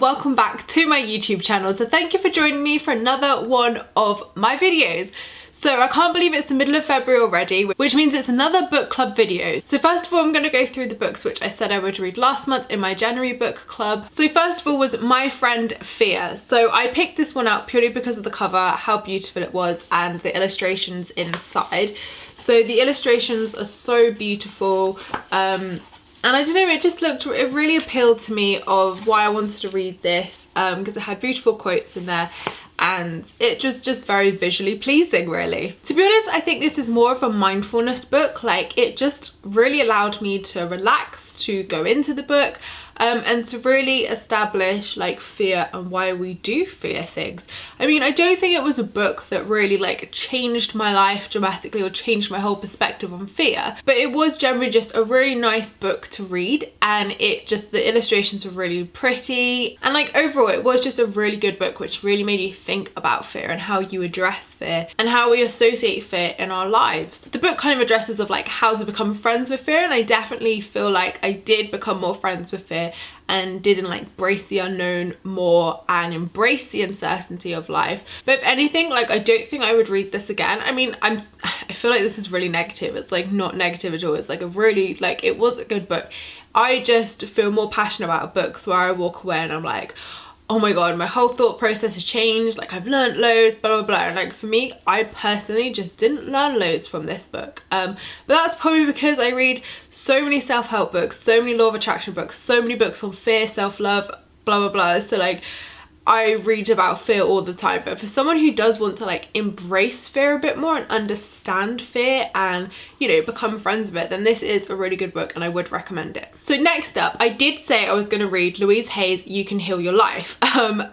welcome back to my YouTube channel. So thank you for joining me for another one of my videos. So I can't believe it's the middle of February already, which means it's another book club video. So first of all, I'm going to go through the books which I said I would read last month in my January book club. So first of all was My Friend Fear. So I picked this one out purely because of the cover, how beautiful it was, and the illustrations inside. So the illustrations are so beautiful. And I don't know, it really appealed to me of why I wanted to read this, because it had beautiful quotes in there. And it just very visually pleasing, really. To be honest, I think this is more of a mindfulness book. Like, it just really allowed me to relax, to go into the book, and to really establish like fear and why we do fear things. I mean, I don't think it was a book that really like changed my life dramatically or changed my whole perspective on fear, but it was generally just a really nice book to read, and the illustrations were really pretty, and like overall it was just a really good book which really made you think about fear and how you address fear and how we associate fear in our lives. The book kind of addresses of like how to become friends with fear, and I definitely feel like I did become more friends with fear and did like embrace the unknown more and embrace the uncertainty of life. But if anything, like, I don't think I would read this again. I mean, I feel like this is really negative. It's like not negative at all. It's like it was a good book. I just feel more passionate about books where I walk away and I'm like, oh my god, my whole thought process has changed, like I've learned loads, blah blah blah. And like for me, I personally just didn't learn loads from this book, but that's probably because I read so many self-help books, so many law of attraction books, so many books on fear, self-love, blah blah blah. So like I read about fear all the time. But for someone who does want to like embrace fear a bit more and understand fear and, you know, become friends with it, then this is a really good book and I would recommend it. So next up, I did say I was going to read Louise Hay's You Can Heal Your Life, and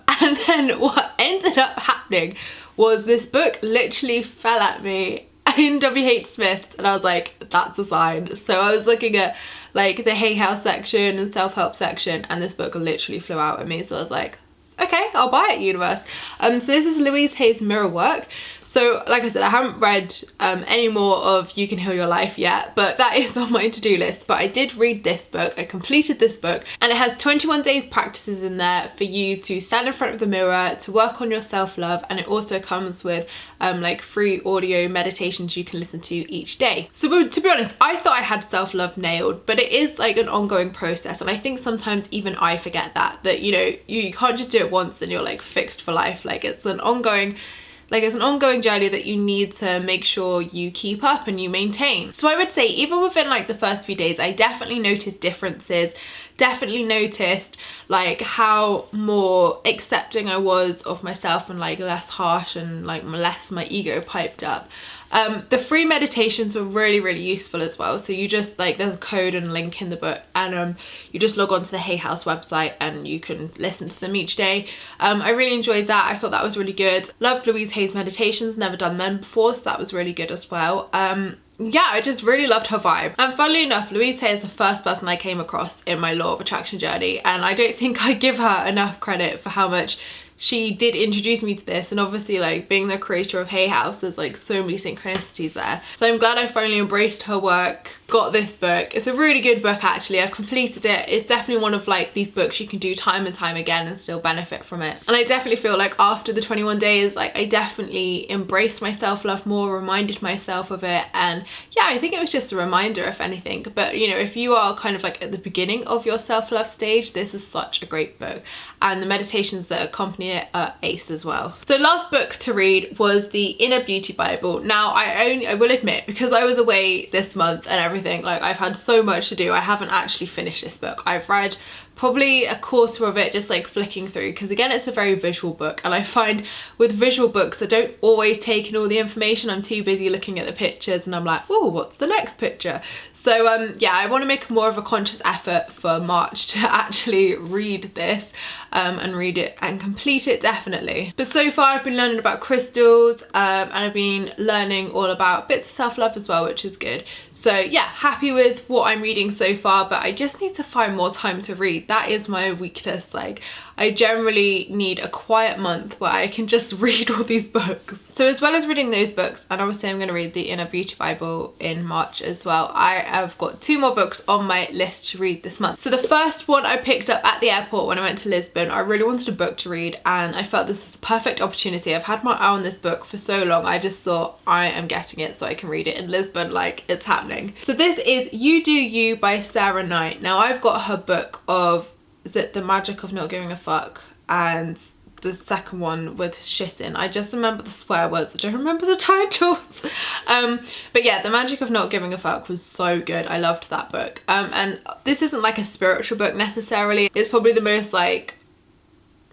then what ended up happening was this book literally fell at me in WH Smith, and I was like, that's a sign. So I was looking at like the Hay House section and self-help section, and this book literally flew out at me. So I was like, okay, I'll buy it, universe. So this is Louise Hay's Mirror Work. So like I said, I haven't read any more of You Can Heal Your Life yet, but that is on my to-do list. But I did read this book, I completed this book, and it has 21 days practices in there for you to stand in front of the mirror, to work on your self-love, and it also comes with like free audio meditations you can listen to each day. So to be honest, I thought I had self-love nailed, but it is like an ongoing process, and I think sometimes even I forget that you know, you can't just do it once and you're like fixed for life. Like it's an ongoing journey that you need to make sure you keep up and you maintain. So I would say even within like the first few days, I definitely noticed differences, definitely noticed like how more accepting I was of myself and like less harsh and like less my ego piped up. The free meditations were really useful as well. So you just like, there's a code and link in the book, and you just log on to the Hay House website and you can listen to them each day. I really enjoyed that. I thought that was really good. Loved Louise Hay's meditations, never done them before, so that was really good as well. Yeah, I just really loved her vibe. And funnily enough, Louise Hay is the first person I came across in my law of attraction journey, and I don't think I give her enough credit for how much she did introduce me to this. And obviously, like, being the creator of Hay House, there's like so many synchronicities there. So I'm glad I finally embraced her work, got this book. It's a really good book actually. I've completed it. It's definitely one of like these books you can do time and time again and still benefit from it. And I definitely feel like after the 21 days, like I definitely embraced my self-love more, reminded myself of it. And yeah, I think it was just a reminder if anything. But you know, if you are kind of like at the beginning of your self-love stage, this is such a great book. And the meditations that accompany it are ace as well. So last book to read was the Inner Beauty Bible. Now I will admit, because I was away this month and everything, like I've had so much to do, I haven't actually finished this book. I've read probably a quarter of it just like flicking through, because again it's a very visual book, and I find with visual books I don't always take in all the information. I'm too busy looking at the pictures and I'm like, oh, what's the next picture? So yeah, I want to make more of a conscious effort for March to actually read this and read it and complete it, definitely. But so far I've been learning about crystals, and I've been learning all about bits of self-love as well, which is good. So yeah, happy with what I'm reading so far, but I just need to find more time to read. That is my weakness. Like, I generally need a quiet month where I can just read all these books. So as well as reading those books, and obviously I'm going to read the Inner Beauty Bible in March as well, I have got 2 more books on my list to read this month. So the first one I picked up at the airport when I went to Lisbon. I really wanted a book to read and I felt this was the perfect opportunity. I've had my eye on this book for so long, I just thought I am getting it so I can read it in Lisbon, like it's happening. So this is You Do You by Sarah Knight. Now I've got her book of, is it The Magic of Not Giving a Fuck, and the second one with shit in. I just remember the swear words, I don't remember the titles. But yeah, The Magic of Not Giving a Fuck was so good. I loved that book. And this isn't like a spiritual book necessarily. It's probably the most like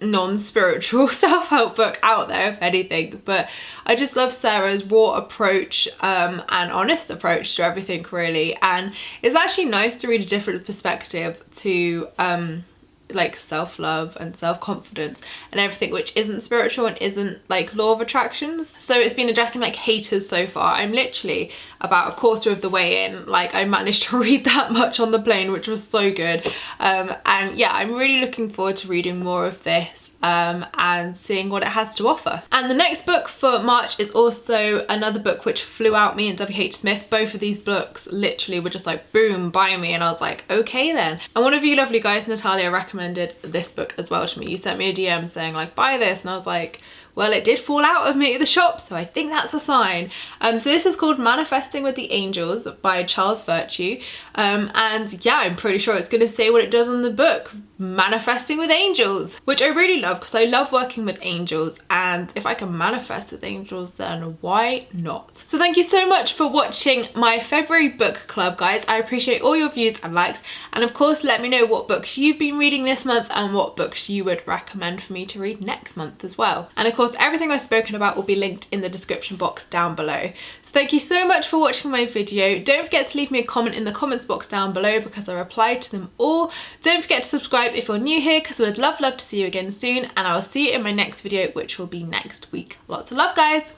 non-spiritual self-help book out there, if anything, but I just love Sarah's raw approach and honest approach to everything really, and it's actually nice to read a different perspective to like self-love and self-confidence and everything which isn't spiritual and isn't like law of attractions. So it's been addressing like haters so far. I'm literally about a quarter of the way in, like I managed to read that much on the plane, which was so good. And yeah, I'm really looking forward to reading more of this and seeing what it has to offer. And the next book for March is also another book which flew out me and W.H. Smith. Both of these books literally were just like boom, buy me, and I was like okay then. And one of you lovely guys, Natalia, recommended this book as well to me. You sent me a DM saying like buy this, and I was like, well, it did fall out of me at the shop, so I think that's a sign. So this is called Manifesting with the Angels by Charles Virtue. And yeah, I'm pretty sure it's going to say what it does in the book, manifesting with angels, which I really love because I love working with angels, and if I can manifest with angels, then why not? So thank you so much for watching my February book club, guys. I appreciate all your views and likes, and of course let me know what books you've been reading this month and what books you would recommend for me to read next month as well. And of course everything I've spoken about will be linked in the description box down below. So thank you so much for watching my video. Don't forget to leave me a comment in the comments box down below because I reply to them all. Don't forget to subscribe if you're new here because I would love to see you again soon, and I will see you in my next video, which will be next week. Lots of love, guys.